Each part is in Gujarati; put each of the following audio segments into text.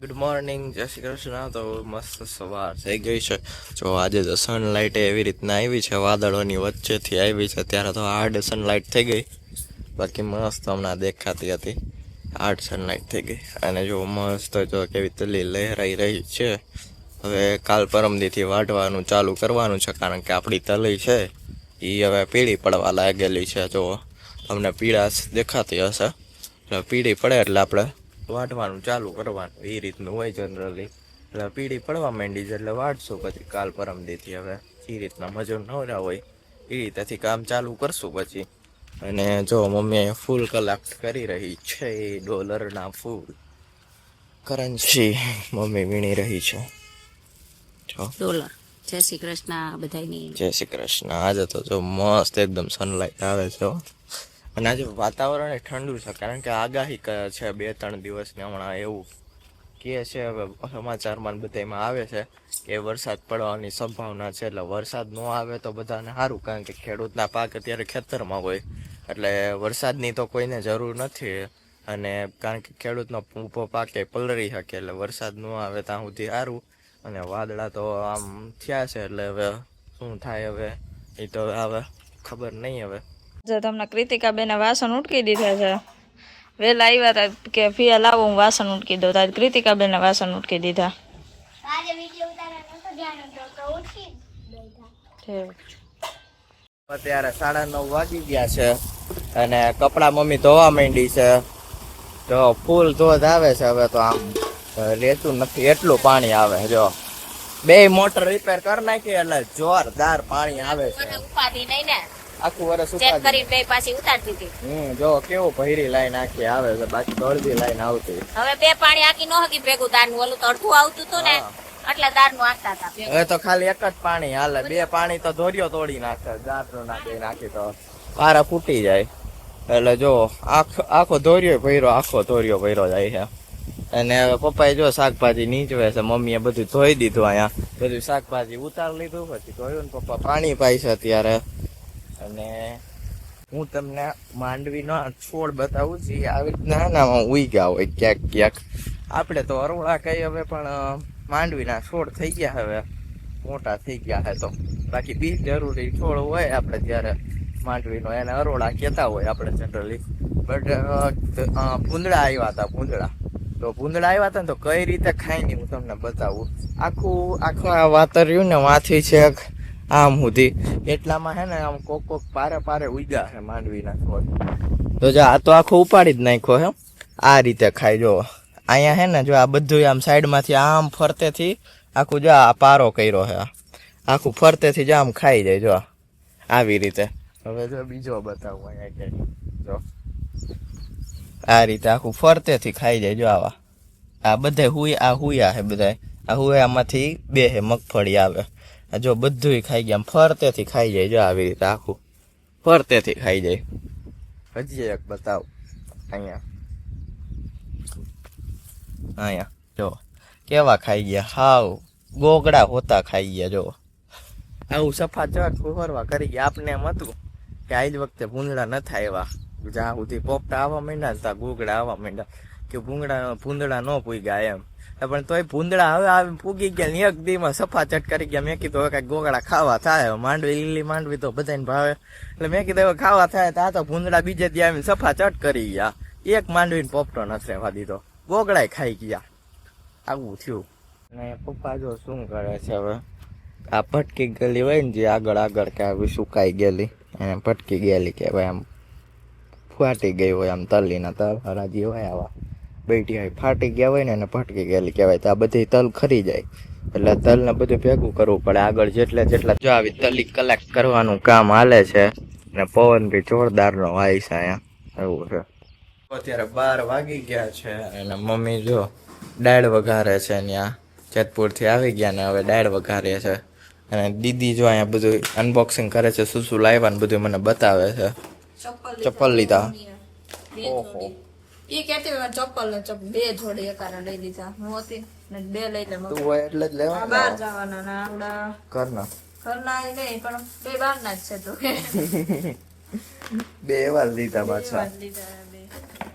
ગુડ મોર્નિંગ, જય શ્રી કૃષ્ણ. તો મસ્ત સવાર થઈ ગઈ છે. જો આજે તો સનલાઇટ એવી રીતના આવી છે, વાદળોની વચ્ચેથી આવી છે. ત્યારે તો હાર્ડ સનલાઇટ થઈ ગઈ, બાકી મસ્ત હમણાં દેખાતી હતી. હાર્ડ સનલાઇટ થઈ ગઈ અને જો મસ્ત જો કેવી તલી લહેરાઈ રહી છે. હવે કાલ પરમદીથી વાઢવાનું ચાલુ કરવાનું છે, કારણ કે આપણી તલી છે એ હવે પીળી પડવા લાગેલી છે. જો તમને પીળાશ દેખાતી હશે, એટલે પીળી પડે એટલે આપણે વાઢવાનું ચાલુ કરવાનું, એ રીતનું હોય જનરલી. એટલે પીળી પડવા માંડી છે એટલે વાઢશું પછી કાલ પરમદીથી. હવે એ રીતના મજૂર નવરા હોય એ રીતેથી કામ ચાલુ કરશું પછી. અને જો મમ્મી ફૂલ કલેક્ટ કરી રહી છે, ડોલરના ફૂલ કરન્સી મમ્મી વીણી રહી છે. જો ડોલર. જય શ્રી કૃષ્ણ બધાયની. જય શ્રી કૃષ્ણ. આજે તો જો મસ્ત એકદમ સનલાઇટ આવે છે અને આજે વાતાવરણ ઠંડુ છે, કારણ કે આગાહી છે 2-3 દિવસની હમણાં એવું કહે છે. હવે સમાચારમાં બધામાં આવે છે કે વરસાદ પડવાની સંભાવના છે. એટલે વરસાદ ન આવે તો બધાને સારું, કારણ કે ખેડૂતના પાક અત્યારે ખેતરમાં હોય, એટલે વરસાદની તો કોઈને જરૂર નથી. અને કારણ કે ખેડૂતનો ઊભો પાક એ પલળી શકે, એટલે વરસાદ ન આવે ત્યાં સુધી સારું. અને વાદળા તો આમ થયા છે, એટલે હવે શું થાય હવે એ તો હવે ખબર નહીં. હવે તમને કૃતિકા બેને વાસણ ઉટકી દીધા છે. વેલા આવ્યા હતા કે ફિયા લાવો હું વાસણ ઉટકી દઉં, તો કૃતિકા બેને વાસણ ઉટકી દીધા. અત્યારે 9:30 વાગી ગયા છે અને કપડા મમ્મી ધોવા માંડી છે. તો ફૂલ ધોધ આવે છે. હવે તો આમ રહેતું નથી, એટલું પાણી આવે. જો 2 મોટર રિપેર કરી નાખી એટલે જોરદાર પાણી આવે છે. ઉપાધી નહીં ને, આખું વર્ષ ચેક કરી બે પાછી ઉતારતી હતી. જો કેવું ભૈરી લાઈન આખી આવે છે, બાકી તો અડધી લાઈન આવતી. હવે બે પાણી આખી ન હતી ભેગું દારનું, ઓલું તો અડધું આવતું હતું ને, એટલે દારનું આખતા હતા. હવે તો ખાલી એક જ પાણી હાલે. 2 પાણી તો ધોરિયો તોડી નાખે, દાંતનો નાખી તો પારા ફૂટી જાય. એટલે જો આખો ધોરિયો ભર્યો જાય છે. અને હવે પપ્પાએ જો શાકભાજી નીચવે છે, મમ્મીએ બધું ધોઈ દીધું. અહીંયા બધું શાકભાજી ઉતારી લીધું, પછી ધોયું ને પપ્પા પાણી પાય છે અત્યારે. અને હું તમને માંડવીનો છોડ બતાવું છું, આવી રીતના નામાં ઉઈ હોય ક્યાંક. આપણે તો અરોળા કઈ હવે, પણ માંડવીના છોડ થઈ ગયા, હવે મોટા થઈ ગયા છે. તો બાકી બીજ જરૂરી છોડ હોય આપણે ત્યારે માંડવીનો, એને અરોળા કહેતા હોય આપણે જનરલી. બટ ભૂંદડા આવ્યા હતા, તો ભૂંદડા આવ્યા હતા ને, તો કઈ રીતે ખાઈને હું તમને બતાવું. આખું આ વાતર્યું ને વાથી છે આમ સુધી, એટલામાં હે ને આમ કોક પારે ઉગ્યા છે માંડવીના છોડ. તો જો આ તો આખું ઉપાડી જ નાખ્યો હે, આ રીતે ખાઈ. જો અહીંયા હે ને, જો આ બધું આમ સાઈડમાંથી આમ ફરતેથી આખું જો આ પારો કર્યો છે, આખું ફરતેથી જ આમ ખાઈ જાય. જો આવી રીતે. હવે જો બીજો બતાવું અહીંયા ક્યાંય. જો આ રીતે આખું ફરતેથી ખાઈ જાય. જો આ બધા હુયા છે, બધા આ હુયામાંથી 2 હે મગફળી આવે. જો બધું ખાઈ ગયા, ફરતેથી ખાઈ જાય. જો આવી રીતે આખું ફરતેથી ખાઈ જાય. હજી એક બતાવ અહીંયા જો કેવા ખાઈ ગયા, હાવ ગોગડા હોતા ખાઈ ગયા. જો આવું સફા ચટ ફરવા કરી ગયા. આપને એમ હતું કે આજ વખતે ભૂંદડા નથી આવ્યા, જ્યાં સુધી પોપટા આવવા માંડ્યા ત્યાં ગોગડા આવવા માંડ્યા, કે ભૂંદડા ન પૂગ્યા એમ. પણ તોય ભૂંદડા હવે આવી પૂગી ગયા ને એક દીમાં સફા ચટ કરી ગયા. મેં કીધું હવે કઈક ગોગડા ખાવા થાય, માંડવી લીલી માંડવી તો બધાને ભાવે, એટલે મેં કીધું હવે ખાવા થાય. તો આ તો ભૂંદડા બીજે દી આવીને સફા ચટ કરી ગયા. એક માંડવીને પોપટો નથી રહેવા દીધો, ગોગડાય ખાઈ ગયા. આવું થયું. ને પપ્પા જો શું કરે છે હવે, આ ભટકી ગયેલી હોય ને જે આગળ કે આવી સુકાઈ ગયેલી, એને ભટકી ગયેલી કહેવાય. આમ ફાટી ગઈ હોય, આમ તલીના તલ હરાજી હોય આવા બેઠી હોય, ફાટી ગયા હોય ને એને ભટકી ગયેલી કહેવાય. તો આ બધી તલ ખરી જાય, એટલે તલને બધું ભેગું કરવું પડે આગળ. જેટલા જો આવી તલી કલેક્ટ કરવાનું કામ હાલે છે. ને પવન બી જોરદારનો વાય છે અહીંયા, એવું છે. અત્યારે 12 વાગી ગયા છે અને મમ્મી જો દાળ વઘારે છે. ત્યાં જેતપુરથી આવી ગયા ને હવે દાળ વઘારે છે. અને દીદી જો અહીંયા બધું અનબોક્સિંગ કરે છે, શું લાવ્યા ને બધું મને બતાવે છે. ચપ્પલ લીધા. ઓહો, એ કહેતી હોય ચપ્પલ ને 2 જોડી એકારા લઈ લીધા. હું હતી ને 2 લઈ લે. તું હોય એટલે જ લેવા. બહાર જવાના ને આપડા ઘરના નહીં, પણ 2 બહારના જ છે. તો 2 વાર લીધા પાછા.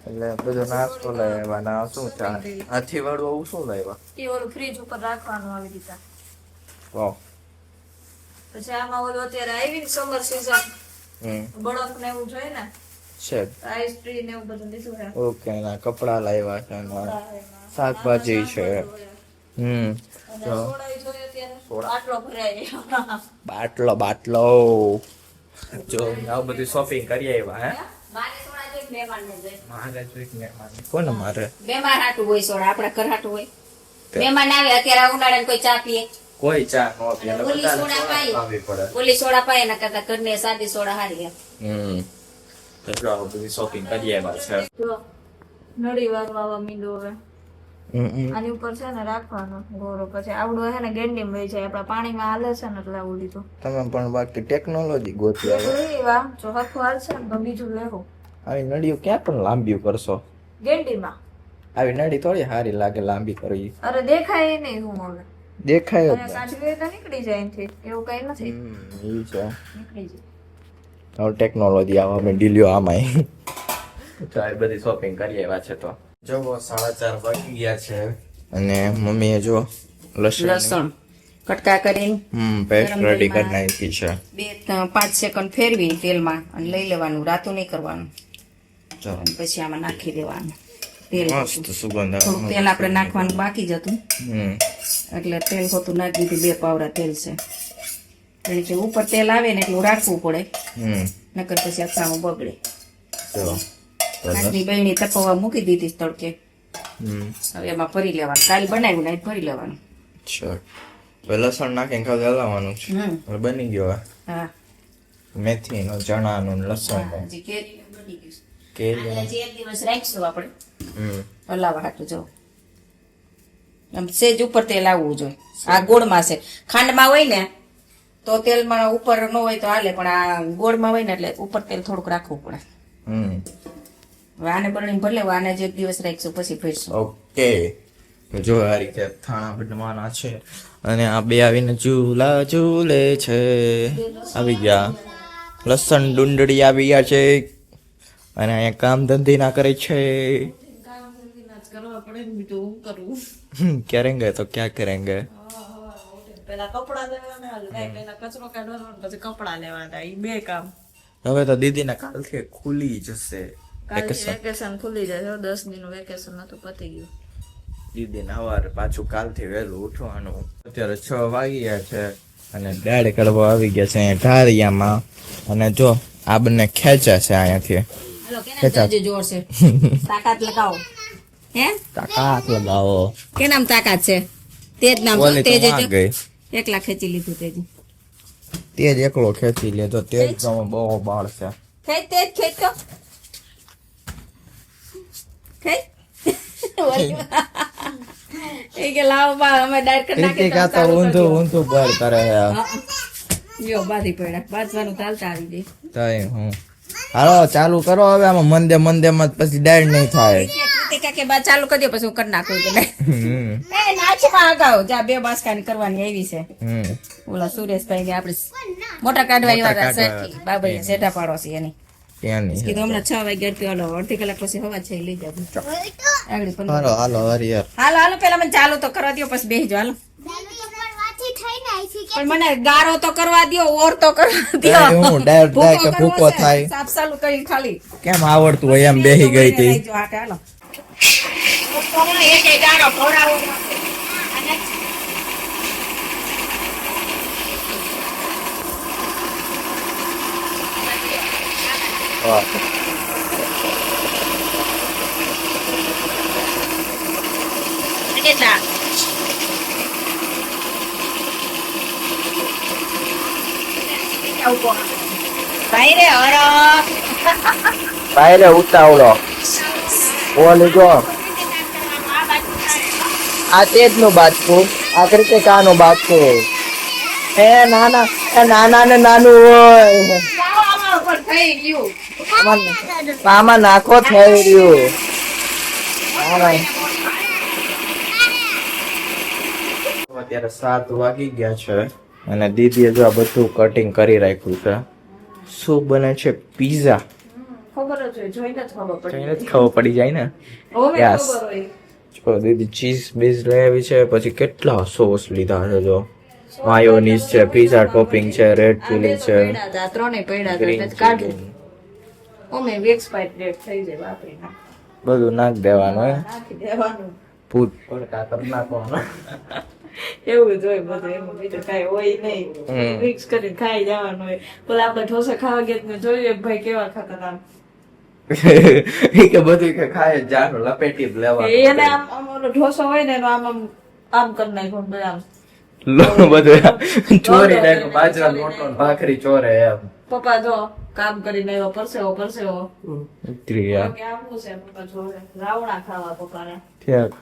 એટલે બધો નાસ્તો લાવ્યા ના શું ચા હાથી વાળું આવું શું લાવ્યા એ ઓલું ફ્રીજ ઉપર રાખવાનું આવી રીતે. વાહ પછી આમાં ઓલું અત્યારે આવી ને સમર સીઝન બરફ ને એવું જોઈએ ને છે આઈસ ટ્રી ને એવું બધું લીધું છે. ઓકે ના કપડા લાવ્યા છે ના શાકભાજી છે અને સોડા ય જોઈએ અત્યારે. આટલો ભરાય. બાટલો જો આવું બધું શોપિંગ કરી આવ્યા હે મારે સોડા જોઈએ, મહેમાનને જોઈએ. મારે જોઈ કોને મારે મહેમાન હાટું હોય સોડા, આપણા ઘર હાટું હોય. મહેમાન આવે અત્યારે ઉનાળાને કોઈ ચા પીએ, કોઈ ચા નો પીએ ઓલી બધાને સોડા સોડા પાઈ. ખાવી પડે ઓલી સોડા પાય એના કરતા ઘરની સાદી સોડા હારી એમ. તો જો આવું બધું શોપિંગ કરી આવ્યા છે જો નળી વાળવા મીંડો હવે આની ઉપર છે ને રાખવાનો ગોરો. પછી આવડો છે ને ગેંડી વહી જાય આપડા પાણીમાં હાલે છે ને એટલે આવું લીધું. તમે પણ બાકી ટેકનોલોજી ગોતી આવે એવા જો હરખું હાલશે ને તો બીજું લેવું. આવી નળીઓ ક્યાં પણ લાંબી કરશો ગેંડીમાં આવી નળી થોડી સારી લાગે લાંબી કરવી અરે દેખાય નહીં હું હવે દેખાય અને કાઢવી તો નીકળી જાય એનથી એવું કઈ નથી ઈ છે નીકળી જાય. હવે ટેકનોલોજી આવા અમે ડીલ્યો આમાં તો આ બધી શોપિંગ કરી આવ્યા છે તો જો 4:30 વાગી ગયા છે અને મમ્મીએ જો લસણ કટકા કરીને પેસ્ટ રેડી કરી નાખી છે 2-5 સેકન્ડ ફેરવી તેલમાં અને લઈ લેવાનું, રાતું નહીં કરવાનું. ચાલો અને પછી આમાં નાખી દેવાનું તેલ. મસ્ત સુગંધ આવે. થોડુંક તેલ આપણે નાખવાનું બાકી જ હતું એટલે તેલ હોતું નાખી દીધું. 2 પાવડા તેલ છે એટલે ઉપર તેલ આવે ને એટલું રાખવું પડે, નકર પછી આખામાં બગડે. ચલો આજની બહેની તપવા મૂકી દીધી તડકે. હવે એમાં ભરી લેવાનું. કાલ બનાવ્યું ને ભરી લેવાનું. અચ્છા લસણ નાખીને ખાલી હલાવવાનું છે હવે બની ગયો હવે. હા મેથીનો ચણાનો ને લસણ હજી કેરી બની ગયું છે. કેરી આને હજી એક દિવસ રાખીશું આપણે હમ હલાવા હાટું. જો આમ સેજ ઉપર તેલ આવવું જોઈએ. આ ગોળમાં છે, ખાંડમાં હોય ને તો તેલમાં ઉપર ન હોય તો હાલે, પણ આ ગોળમાં હોય ને એટલે ઉપર તેલ થોડુંક રાખવું પડે. હવે આને બરણી ભરી લેવું. આને જ એક દિવસ રાખીશું પછી ભરીશું. ઓકે તો જો આ રીતે થાણા બનવાના છે અને આ બે આવીને ઝૂલા ઝૂલે છે. આવી ગયા લસણ ડુંડળી આવી ગયા છે અને અહીંયા કામ ધંધી ના કરે છે. કરેંગે તો ક્યાં કરેંગે પેલા કપડા લેવાના, પેલા કચરો કાઢવાનો, પછી કપડા લેવાના. ઈ બે કામ. હવે તો દીદીને કાલથી ખુલી જશે વેકેશન ખુલી જાય. 10 દિનનું વેકેશન હતું, પતી ગયું. દીદીને સવારે પાછું કાલથી વહેલું ઉઠવાનું. અત્યારે 6 વાગ્યા છે અને દાળ કરવા આવી ગયા છે અહીંયા ઢારિયામાં. અને જો આ બંને ખેંચા છે અહીંયાથી. હાલો કેના દરજે જોર છે. તાકાત લગાવો. હે તાકાત લગાવો. કે નામ તાકાત છે? તેજ નામ ઓલી તો તેજ માં ગઈ. એકલા ખેંચી લીધું. તેજ તેજ એકલો ખેંચી લેતો. તેજ તો બહુ બાળ છે. ખેંચ તેજ ખેંચ તો ખેંચ. એ કે લાવો બા અમે ડાયર કરી નાખી. ક્રિતિકા તો ઊંધું બળ કરે છે. જો બાધી પડ્યા. બાંધવાનું ચાલતા આવી દે. તઈ હું હાલો ચાલુ કરો હવે. આમાં મંદે માં પછી ડાયર નહીં થાય. કૃતિકા કે બા ચાલુ કરી દે પછી હું કરી નાખું. એ નાચમાં અગાઉ જા 2 બાસકાની કરવાની આવી છે. ઓલા સુરેશભાઈ ને આપણે મોટા કાઢવા આવ્યા હતા. બાબા સેટા પાડોશી એની ત્યાંની કીધું હમણાં 6 વાગ્યા થી હાલો અડધી કલાક પછી હવા છે લઈ જાવ. આગળ પણ હાલો હરિયર હાલો પેલા મને ચાલુ તો કરવા દો પછી બેસી જાઓ. હાલો પણ મને ગારો તો કરવા દો, ઓર તો કરવા દો. હું ડાયરેક્ટ ભૂકો થાય. સાફ ચાલુ કરી ખાલી કેમ આવડતું હોય એમ બેહી ગઈ હતી. હાલો એક ગારો ખવડાવો. કેટલા ભાઈ રે હરખ ભાઈ રે ઉતાવળો ઓલી જો આ તેજ નું બાજકું આ કૃતિકા નું બાજકું. એ નાના ને નાનું હોય થઈ ગયું. આમાં નાખો થઈ રહ્યું. અત્યારે 7 વાગી ગયા છે અને દીદીએ જો આ બધું કટિંગ કરી રાખ્યું છે. શું બને છે? પીઝા. ખબર જ હોય, જોઈને જ ખબર પડી જોઈને જ ખબર પડી જાય ને. હવે Yes. ખબર હોય. જો દીદી ચીઝ બીઝ લઈ આવી છે, પછી કેટલા સોસ લીધા છે. જો માયોનીઝ છે, પીઝા ટોપિંગ છે, રેડ આ ચીલી બે તો છે, પડ્યા હતા, ત્રણેય પડ્યા હતા, ગ્રીન એટલે કાઢી. ઓમે એક્સપાયર ડેટ થઈ જાય વાપરી નાખ. બધું નાખ દેવાનું હે. નાખી દેવાનું. ભૂત પડકા કરી નાખવાનું. એવું જ હોય બધું, એમાં બીજું કાંઈ હોય નહીં. મિક્સ કરીને ખાઈ જવાનું હોય. પેલા આપણે ઢોસા ખાવા ગયા તો જોઈએ ભાઈ કેવા ખાતા હતા. ઈ કે બધું કે ખાય જ જાનું લપેટી જ લેવાનું. એને આમ આમ ઓલો ઢોસો હોય ને એનો આમ આમ આમ કરી નાખ્યું ને આમ. બધું ચોરી નાખ્યું, બાજરાનો રોટલો ને ભાખરી ચોરે એમ. પપ્પા જો કામ કરીને આવ્યો, પરસેવો પરસેવો. ઉતરી ગયા. કે આમનું છે પપ્પા જોવે રાવણા ખાવા પપ્પાને. ઠીક.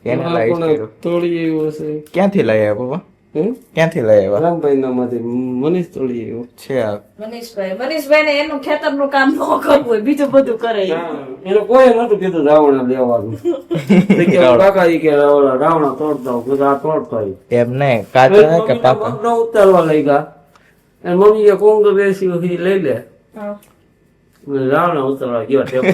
કેને લાવી કર્યું? તોડી આવ્યો છે. ક્યાંથી લઈ આવ્યા પપ્પા? હે? ક્યાંથી લઈ આવ્યા? રામભાઈ ના માંથી મનીષ તોડી આવ્યો. છે આ. મનીષભાઈ ને એનું ખેતરનું કામ ન કરવું હોય, બીજું બધું કરે ઈ. એને કોઈ નતું કીધું રાવણા લેવાનું. તો કે કાકા ઈ કે રાવણા તોડતા હોય. કીધું આ તોડતા હોય. એમ નહીં, કાચા કે પાકા? મગનો ઉતારવા લઈ ગયા. અને મમ્મી કે કોંગો બેસી હોય ઈ લઈ લે. હા. અને રાવણા ઉતારવા ગયો ટેબલ.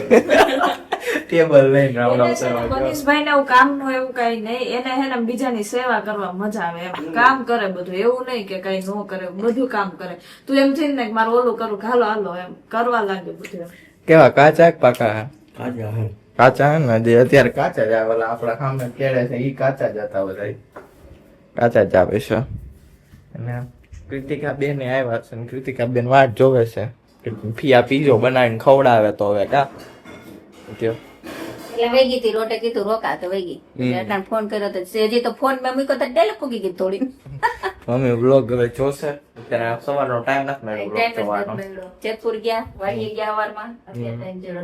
ટેબલ લઈને રાવણા એને છે ને ઉતારવા ગયો. મનીષભાઈ ને એવું કામ નું એવું કઈ નહીં, એને હે ને બીજાની સેવા કરવા મજા આવે એમ. કામ કરે બધું, એવું નહીં કે કઈ ન કરે, બધું કામ કરે. તું એમ થઈ ને કે મારે ઓલું કરું, હાલો હાલો એમ કરવા લાગે બધું એમ. કેવા કાચા કે પાકા? કાજા હે. કાચા હે ને, જે અત્યારે કાચા જ આવે, ઓલા આપણા સામે કેળે છે ઈ કાચા જ હતા બધા. કાચા જ આપે છે. અને કૃતિકા બેન આવ્યા છે ને કૃતિકા બેન વાટ જોવે છે કે ફિયા પીઝો બનાવીને ખવડાવે તો હવે કા કયો. એટલે વેગી હતી રોટે કીધું રોકા તો વેગી એટલે ફોન કર્યો તો હજી તો ફોન મેં મૂક્યો તો ડેલ પૂગી ગઈ થોડી મમ્મી વ્લોગ હવે જોશે. અત્યારે સવારનો ટાઈમ નથી મળ્યો વ્લોગ જોવાનો. જેતપુર ગયા વાડીએ ગયા સવારમાં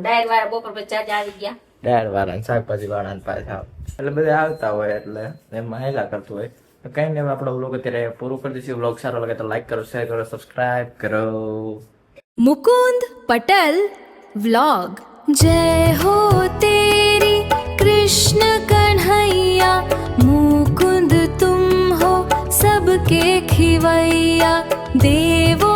ડાયર વાળા બપોર પછી ચાર્જ આવી ગયા દાળ વાળા ને શાકભાજી વાળા ને પાછા એટલે બધા આવતા હોય એટલે એમાં હેલા કરતું હોય. તો કઈ નહીં, હવે આપણો વ્લોગ અત્યારે પૂરું કરી દઈશું. વ્લોગ સારો લાગે તો લાઈક કરો, શેર કરો, સબસ્ક્રાઇબ કરો. मुकुंद पटल व्लॉग जय हो तेरी कृष्ण कन्हैया मुकुंद तुम हो सबके खिवैया देवो